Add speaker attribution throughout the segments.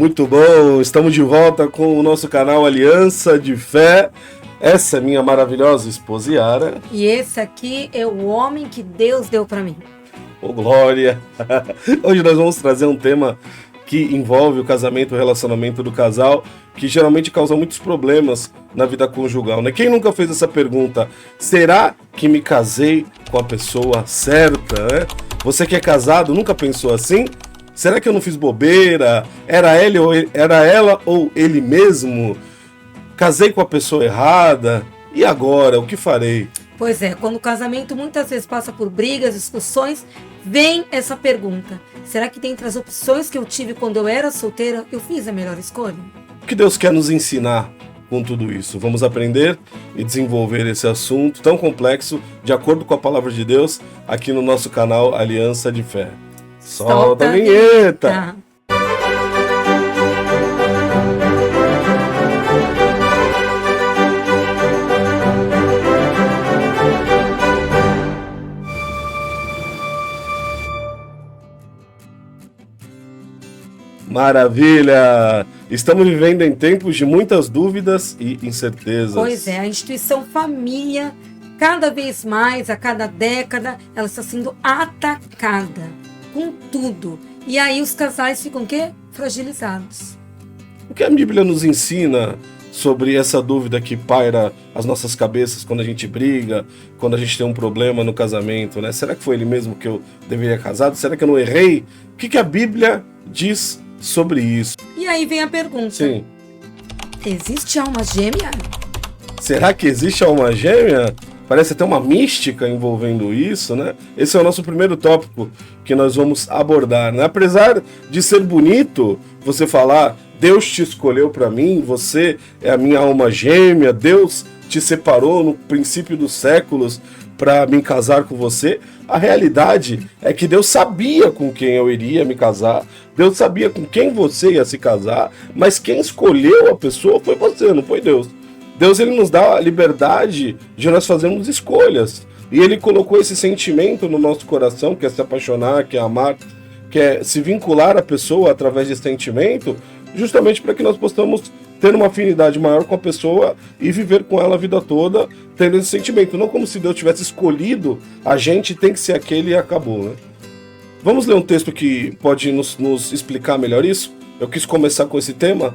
Speaker 1: Muito bom, estamos de volta com o nosso canal Aliança de Fé. Essa é minha maravilhosa esposa Yara.
Speaker 2: E esse aqui é o homem que Deus deu para mim.
Speaker 1: Ô, glória! Hoje nós vamos trazer um tema que envolve o casamento, o relacionamento do casal, que geralmente causa muitos problemas na vida conjugal, né? Quem nunca fez essa pergunta? Será que me casei com a pessoa certa, né? Você que é casado, nunca pensou assim? Será que eu não fiz bobeira? Era ela ou ele mesmo? Casei com a pessoa errada? E agora, o que farei?
Speaker 2: Pois é, quando o casamento muitas vezes passa por brigas, discussões, vem essa pergunta. Será que dentre as opções que eu tive quando eu era solteira, eu fiz a melhor escolha?
Speaker 1: O que Deus quer nos ensinar com tudo isso? Vamos aprender e desenvolver esse assunto tão complexo, de acordo com a palavra de Deus, aqui no nosso canal Aliança de Fé. Solta a vinheta! Maravilha! Estamos vivendo em tempos de muitas dúvidas e incertezas.
Speaker 2: Pois é, a instituição família, cada vez mais, a cada década, ela está sendo atacada com tudo. E aí os casais ficam o quê? Fragilizados.
Speaker 1: O que a Bíblia nos ensina sobre essa dúvida que paira as nossas cabeças quando a gente briga, quando a gente tem um problema no casamento, né? Será que foi ele mesmo que eu deveria casar? Será que eu não errei? O que a Bíblia diz sobre isso?
Speaker 2: E aí vem a pergunta.
Speaker 1: Sim.
Speaker 2: Existe alma gêmea?
Speaker 1: Será que existe alma gêmea? Parece até uma mística envolvendo isso, né? Esse é o nosso primeiro tópico que nós vamos abordar, né? Apesar de ser bonito você falar, Deus te escolheu para mim, você é a minha alma gêmea, Deus te separou no princípio dos séculos para me casar com você. A realidade é que Deus sabia com quem eu iria me casar, Deus sabia com quem você ia se casar, mas quem escolheu a pessoa foi você, não foi Deus. Deus, ele nos dá a liberdade de nós fazermos escolhas. E ele colocou esse sentimento no nosso coração, que é se apaixonar, que é amar, que é se vincular à pessoa através desse sentimento, justamente para que nós possamos ter uma afinidade maior com a pessoa e viver com ela a vida toda, tendo esse sentimento. Não como se Deus tivesse escolhido a gente, tem que ser aquele e acabou, né? Vamos ler um texto que pode nos explicar melhor isso? Eu quis começar com esse tema,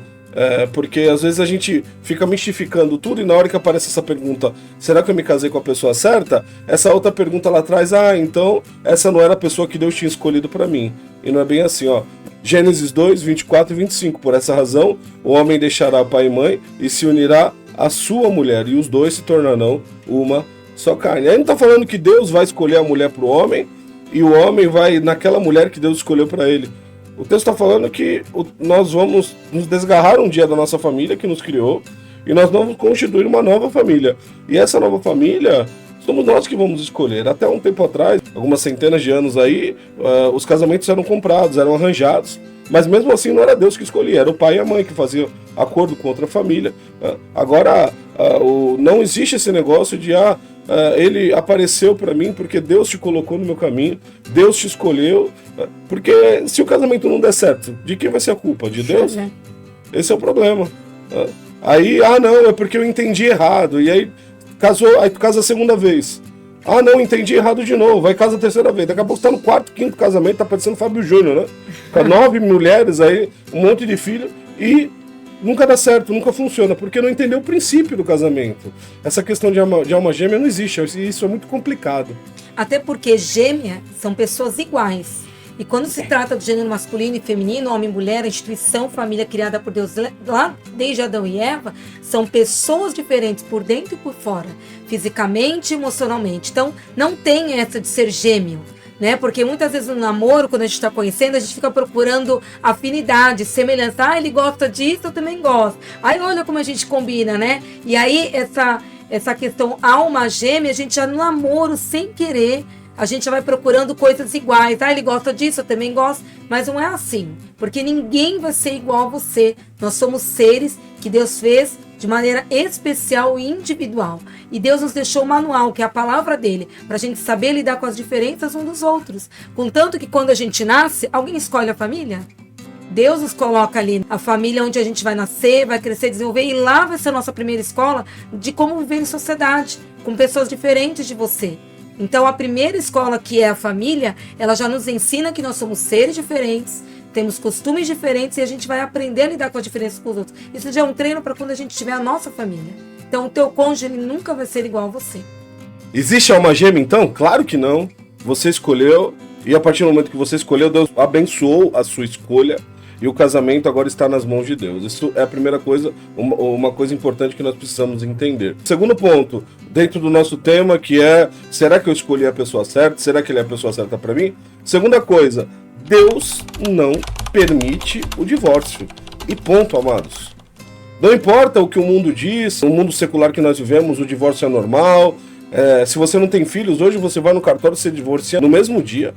Speaker 1: porque às vezes a gente fica mistificando tudo e na hora que aparece essa pergunta, será que eu me casei com a pessoa certa? Essa outra pergunta lá atrás, então essa não era a pessoa que Deus tinha escolhido para mim. E não é bem assim, ó. Gênesis 2, 24 e 25. Por essa razão, o homem deixará pai e mãe e se unirá à sua mulher, e os dois se tornarão uma só carne. Aí não está falando que Deus vai escolher a mulher para o homem e o homem vai naquela mulher que Deus escolheu para ele. O texto está falando que nós vamos nos desgarrar um dia da nossa família que nos criou e nós vamos constituir uma nova família. E essa nova família somos nós que vamos escolher. Até um tempo atrás, algumas centenas de anos aí, os casamentos eram comprados, eram arranjados. Mas mesmo assim não era Deus que escolhia, era o pai e a mãe que faziam acordo com outra família. Agora, não existe esse negócio de ele apareceu para mim porque Deus te colocou no meu caminho, Deus te escolheu. Porque se o casamento não der certo, de quem vai ser a culpa? De Deus? Esse é o problema. Aí, não, é porque eu entendi errado. E aí casou, aí casa a segunda vez. Não, entendi errado de novo. Aí casa a terceira vez. Daqui a pouco você tá no quarto, quinto casamento, tá parecendo Fábio Júnior, né? Com 9 mulheres aí, um monte de filho, e nunca dá certo, nunca funciona, porque não entendeu o princípio do casamento. Essa questão de alma gêmea não existe, isso é muito complicado.
Speaker 2: Até porque gêmea são pessoas iguais. E quando se trata do gênero masculino e feminino, homem e mulher, a instituição família criada por Deus lá desde Adão e Eva, são pessoas diferentes por dentro e por fora, fisicamente e emocionalmente. Então, não tem essa de ser gêmeo, né? Porque muitas vezes no namoro, quando a gente está conhecendo, a gente fica procurando afinidade, semelhança. Ele gosta disso, eu também gosto. Aí olha como a gente combina, né? E aí essa questão alma gêmea, a gente já no namoro, sem querer, a gente já vai procurando coisas iguais. Ele gosta disso, eu também gosto. Mas não é assim. Porque ninguém vai ser igual a você. Nós somos seres que Deus fez de maneira especial e individual. E Deus nos deixou um manual, que é a palavra dele, para a gente saber lidar com as diferenças uns dos outros. Contanto que quando a gente nasce, alguém escolhe a família? Deus nos coloca ali, a família onde a gente vai nascer, vai crescer, desenvolver, e lá vai ser a nossa primeira escola de como viver em sociedade, com pessoas diferentes de você. Então a primeira escola, que é a família, ela já nos ensina que nós somos seres diferentes, temos costumes diferentes e a gente vai aprender a lidar com as diferenças com os outros. Isso já é um treino para quando a gente tiver a nossa família. Então o teu cônjuge, ele nunca vai ser igual a você.
Speaker 1: Existe alma gêmea então? Claro que não. Você escolheu, e a partir do momento que você escolheu, Deus abençoou a sua escolha, e o casamento agora está nas mãos de Deus. Isso é a primeira coisa, uma coisa importante que nós precisamos entender. Segundo ponto, dentro do nosso tema, que é: será que eu escolhi a pessoa certa? Será que ele é a pessoa certa para mim? Segunda coisa, Deus não permite o divórcio. E ponto, amados. Não importa o que o mundo diz, no mundo secular que nós vivemos, o divórcio é normal. Se você não tem filhos, hoje você vai no cartório e se divorcia no mesmo dia.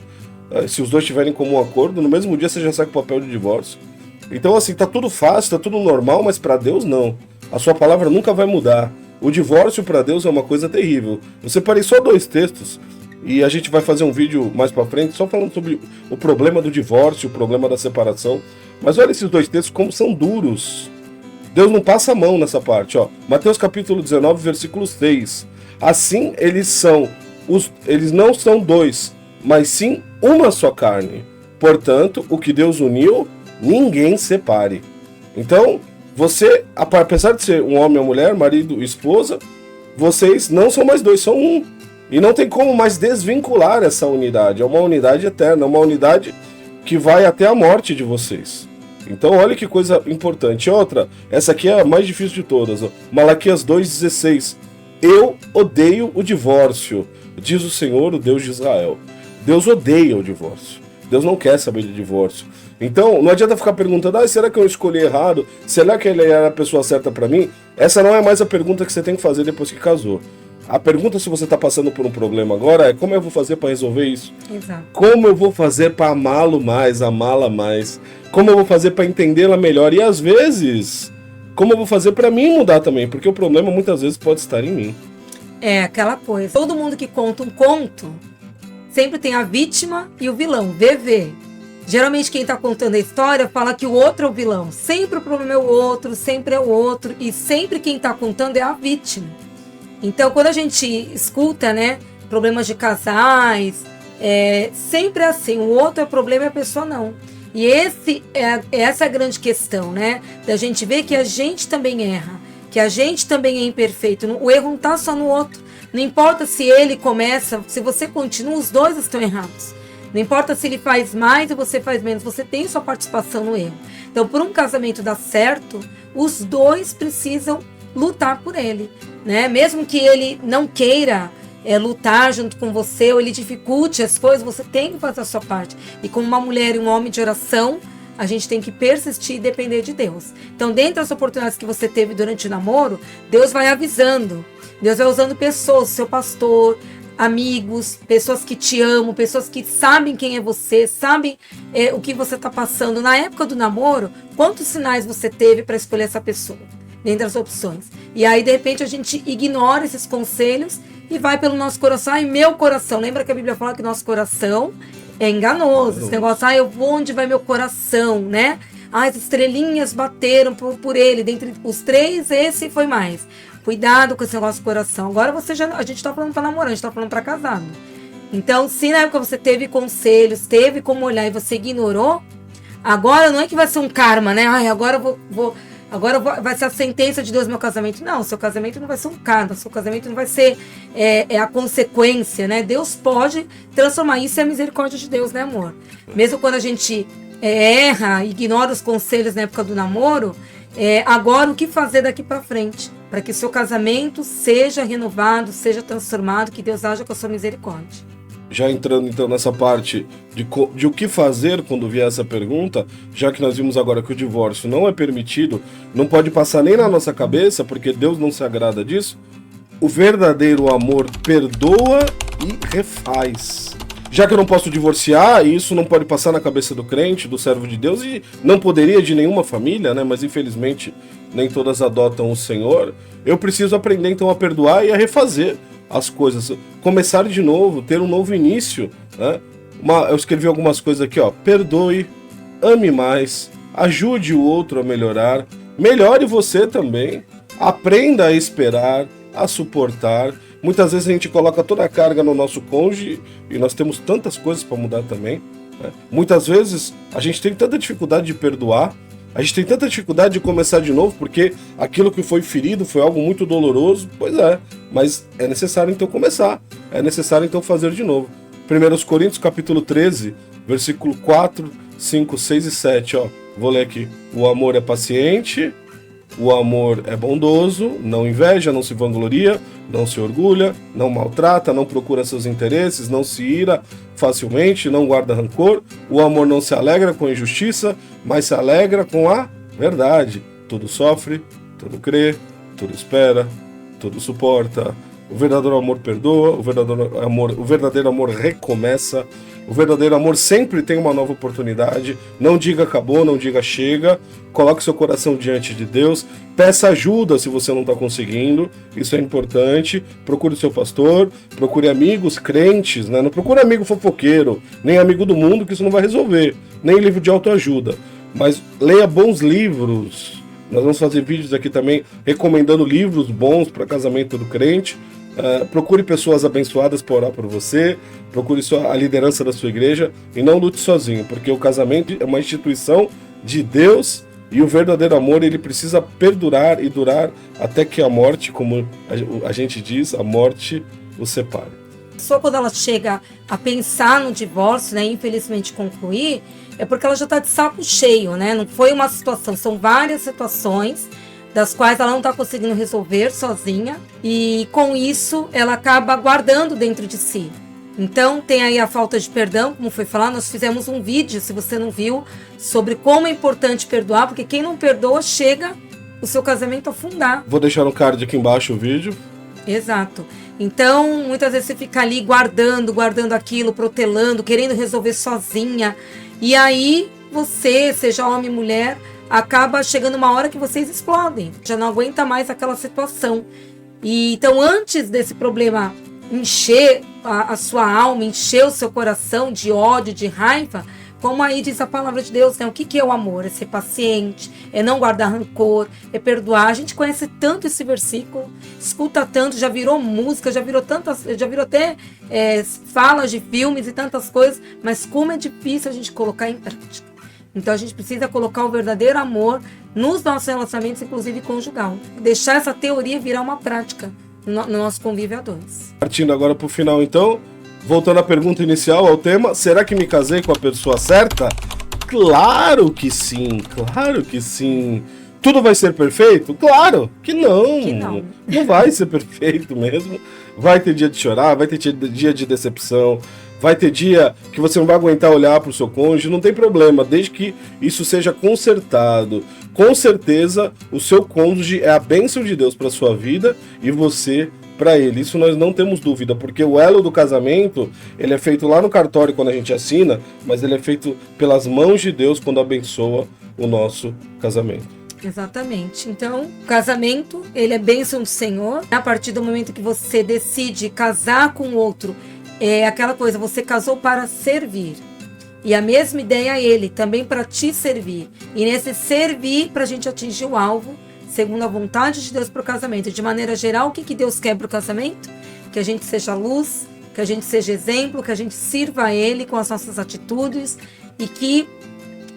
Speaker 1: Se os dois tiverem comum acordo, no mesmo dia você já sai com o papel de divórcio. Então, assim, tá tudo fácil, tá tudo normal, mas para Deus não. A sua palavra nunca vai mudar. O divórcio para Deus é uma coisa terrível. Eu separei só 2 textos e a gente vai fazer um vídeo mais para frente só falando sobre o problema do divórcio, o problema da separação. Mas olha esses 2 textos como são duros. Deus não passa a mão nessa parte, ó. Mateus capítulo 19, versículo 6. Assim eles não são 2, mas sim uma só carne. Portanto, o que Deus uniu, ninguém separe. Então, você, apesar de ser um homem ou mulher, marido e esposa, vocês não são mais 2, são um. E não tem como mais desvincular essa unidade. É uma unidade eterna, é uma unidade que vai até a morte de vocês. Então, olha que coisa importante. Outra, essa aqui é a mais difícil de todas. Malaquias 2,16. Eu odeio o divórcio, diz o Senhor, o Deus de Israel. Deus odeia o divórcio. Deus não quer saber de divórcio. Então, não adianta ficar perguntando: será que eu escolhi errado? Será que ele era a pessoa certa para mim? Essa não é mais a pergunta que você tem que fazer depois que casou. A pergunta, se você está passando por um problema agora, é: como eu vou fazer para resolver isso?
Speaker 2: Exato.
Speaker 1: Como eu vou fazer para amá-lo mais, amá-la mais? Como eu vou fazer para entendê-la melhor? E às vezes, como eu vou fazer para mim mudar também? Porque o problema muitas vezes pode estar em mim.
Speaker 2: É aquela coisa. Todo mundo que conta um conto sempre tem a vítima e o vilão, VV. Geralmente quem está contando a história fala que o outro é o vilão. Sempre o problema é o outro, sempre é o outro. E sempre quem está contando é a vítima. Então, quando a gente escuta, né, problemas de casais, sempre é assim: o outro é o problema e a pessoa não. E essa é a grande questão, né? Da gente ver que a gente também erra, que a gente também é imperfeito. O erro não está só no outro. Não importa se ele começa, se você continua, os dois estão errados. Não importa se ele faz mais ou você faz menos, você tem sua participação no erro. Então, para um casamento dar certo, os dois precisam lutar por ele, né? Mesmo que ele não queira lutar junto com você, ou ele dificulte as coisas, você tem que fazer a sua parte. E como uma mulher e um homem de oração, a gente tem que persistir e depender de Deus. Então, dentro das oportunidades que você teve durante o namoro, Deus vai avisando. Deus vai usando pessoas, seu pastor, amigos, pessoas que te amam, pessoas que sabem quem é você, sabem o que você está passando. Na época do namoro, quantos sinais você teve para escolher essa pessoa, dentre as opções? E aí, de repente, a gente ignora esses conselhos e vai pelo nosso coração. Ai, meu coração. Lembra que a Bíblia fala que nosso coração é enganoso. Esse negócio: eu vou onde vai meu coração, né? As estrelinhas bateram por ele. Dentre os 3, esse foi mais. Cuidado com esse negócio do coração. Agora a gente tá falando pra namorar, a gente tá falando pra casado. Então, se na época você teve conselhos, teve como olhar e você ignorou, agora não é que vai ser um karma, né? Agora vai ser a sentença de Deus no meu casamento. Não, seu casamento não vai ser um karma, seu casamento não vai ser a consequência, né? Deus pode transformar. Isso é a misericórdia de Deus, né, amor? Mesmo quando a gente erra, ignora os conselhos na época do namoro, agora o que fazer daqui para frente? Para que seu casamento seja renovado, seja transformado, que Deus haja com a sua misericórdia.
Speaker 1: Já entrando então nessa parte de o que fazer quando vier essa pergunta, já que nós vimos agora que o divórcio não é permitido, não pode passar nem na nossa cabeça, porque Deus não se agrada disso. O verdadeiro amor perdoa e refaz. Já que eu não posso divorciar, e isso não pode passar na cabeça do crente, do servo de Deus, e não poderia de nenhuma família, né? Mas infelizmente nem todas adotam o Senhor, eu preciso aprender então a perdoar e a refazer as coisas, começar de novo, ter um novo início, né? Eu escrevi algumas coisas aqui, ó: perdoe, ame mais, ajude o outro a melhorar, melhore você também, aprenda a esperar, a suportar. Muitas vezes a gente coloca toda a carga no nosso cônjuge e nós temos tantas coisas para mudar também, né? Muitas vezes a gente tem tanta dificuldade de perdoar, a gente tem tanta dificuldade de começar de novo, porque aquilo que foi ferido foi algo muito doloroso. Pois é, mas é necessário então começar, é necessário então fazer de novo. 1 Coríntios capítulo 13, versículo 4, 5, 6 e 7, ó. Vou ler aqui. O amor é paciente, o amor é bondoso, não inveja, não se vangloria, não se orgulha, não maltrata, não procura seus interesses, não se ira facilmente, não guarda rancor. O amor não se alegra com a injustiça, mas se alegra com a verdade. Tudo sofre, tudo crê, tudo espera, tudo suporta. O verdadeiro amor perdoa, o verdadeiro amor recomeça. O verdadeiro amor sempre tem uma nova oportunidade. Não diga acabou, não diga chega. Coloque seu coração diante de Deus. Peça ajuda se você não está conseguindo. Isso é importante. Procure seu pastor. Procure amigos crentes, né? Não procure amigo fofoqueiro, nem amigo do mundo, que isso não vai resolver. Nem livro de autoajuda. Mas leia bons livros. Nós vamos fazer vídeos aqui também recomendando livros bons para casamento do crente. Procure pessoas abençoadas para orar por você, procure a liderança da sua igreja e não lute sozinho, porque o casamento é uma instituição de Deus e o verdadeiro amor ele precisa perdurar e durar até que a morte, como a gente diz, a morte o separe.
Speaker 2: Só quando ela chega a pensar no divórcio, né, infelizmente concluir, é porque ela já está de saco cheio, né? Não foi uma situação, são várias situações das quais ela não está conseguindo resolver sozinha e com isso ela acaba guardando dentro de si. Então tem aí a falta de perdão, como foi falado, nós fizemos um vídeo, se você não viu, sobre como é importante perdoar, porque quem não perdoa chega o seu casamento a afundar.
Speaker 1: Vou deixar no card aqui embaixo o vídeo.
Speaker 2: Exato. Então muitas vezes você fica ali guardando aquilo, protelando, querendo resolver sozinha e aí você, seja homem ou mulher, acaba chegando uma hora que vocês explodem, já não aguenta mais aquela situação. E então, antes desse problema encher a sua alma, encher o seu coração de ódio, de raiva, como aí diz a palavra de Deus, né? O que é o amor? É ser paciente, é não guardar rancor, é perdoar. A gente conhece tanto esse versículo, escuta tanto, já virou música, já virou até falas de filmes e tantas coisas, mas como é difícil a gente colocar em prática. Então a gente precisa colocar o verdadeiro amor nos nossos relacionamentos, inclusive conjugal. Deixar essa teoria virar uma prática no nosso convívio a dois.
Speaker 1: Partindo agora para o final então, voltando à pergunta inicial, ao tema, será que me casei com a pessoa certa? Claro que sim, claro que sim. Tudo vai ser perfeito? Claro que não. Não vai ser perfeito mesmo. Vai ter dia de chorar, vai ter dia de decepção, vai ter dia que você não vai aguentar olhar para o seu cônjuge, não tem problema, desde que isso seja consertado. Com certeza, o seu cônjuge é a bênção de Deus para sua vida e você para ele. Isso nós não temos dúvida, porque o elo do casamento, ele é feito lá no cartório quando a gente assina, mas ele é feito pelas mãos de Deus quando abençoa o nosso casamento.
Speaker 2: Exatamente. Então, o casamento, ele é bênção do Senhor. A partir do momento que você decide casar com o outro, é aquela coisa, você casou para servir. E a mesma ideia é ele, também para te servir. E nesse servir, para a gente atingir o alvo, segundo a vontade de Deus para o casamento. De maneira geral, o que Deus quer para o casamento? Que a gente seja luz, que a gente seja exemplo, que a gente sirva a Ele com as nossas atitudes e que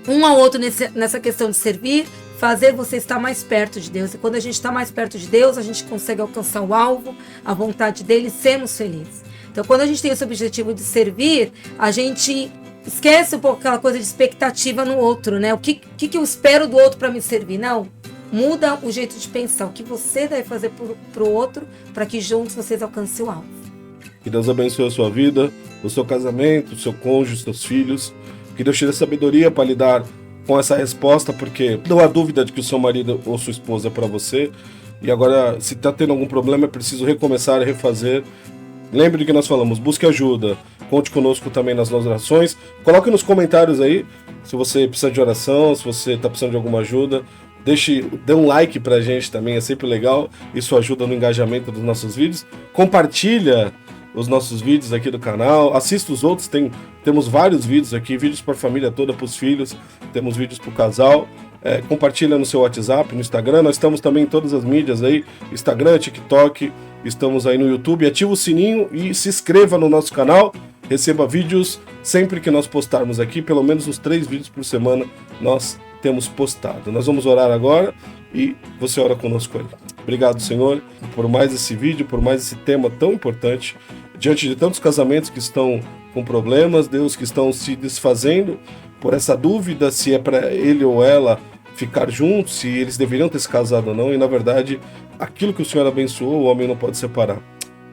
Speaker 2: um ao outro nessa questão de servir, fazer você estar mais perto de Deus. E quando a gente está mais perto de Deus, a gente consegue alcançar o alvo, a vontade dele e sermos felizes. Então, quando a gente tem esse objetivo de servir, a gente esquece um pouco aquela coisa de expectativa no outro, né? O que eu espero do outro para me servir? Não. Muda o jeito de pensar. O que você deve fazer para o outro para que juntos vocês alcancem o alvo.
Speaker 1: Que Deus abençoe a sua vida, o seu casamento, o seu cônjuge, os seus filhos. Que Deus te dê sabedoria para lidar com essa resposta, porque não há dúvida de que o seu marido ou sua esposa é para você. E agora, se está tendo algum problema, é preciso recomeçar e refazer. Lembre do que nós falamos, busque ajuda. Conte conosco também nas nossas orações. Coloque nos comentários aí se você precisa de oração, se você está precisando de alguma ajuda. Dê um like pra gente também, é sempre legal. Isso ajuda no engajamento dos nossos vídeos. Compartilha os nossos vídeos aqui do canal, assista os outros, temos vários vídeos aqui, vídeos para a família toda, para os filhos, temos vídeos para o casal. Compartilha no seu WhatsApp, no Instagram, nós estamos também em todas as mídias aí, Instagram, TikTok, estamos aí no YouTube, ativa o sininho e se inscreva no nosso canal, receba vídeos sempre que nós postarmos aqui, pelo menos uns 3 vídeos por semana nós temos postado. Nós vamos orar agora e você ora conosco aí. Obrigado, Senhor, por mais esse vídeo, por mais esse tema tão importante, diante de tantos casamentos que estão com problemas, Deus, que estão se desfazendo por essa dúvida se é para ele ou ela ficar juntos, se eles deveriam ter se casado ou não, e na verdade, aquilo que o Senhor abençoou, o homem não pode separar.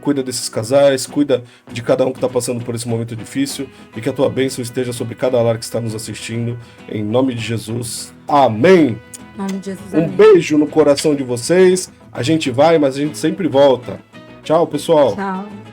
Speaker 1: Cuida desses casais, cuida de cada um que está passando por esse momento difícil, e que a tua bênção esteja sobre cada lar que está nos assistindo, em nome de Jesus. Amém!
Speaker 2: Em nome de Jesus,
Speaker 1: amém. Um beijo no coração de vocês, a gente vai, mas a gente sempre volta. Tchau, pessoal!
Speaker 2: Tchau!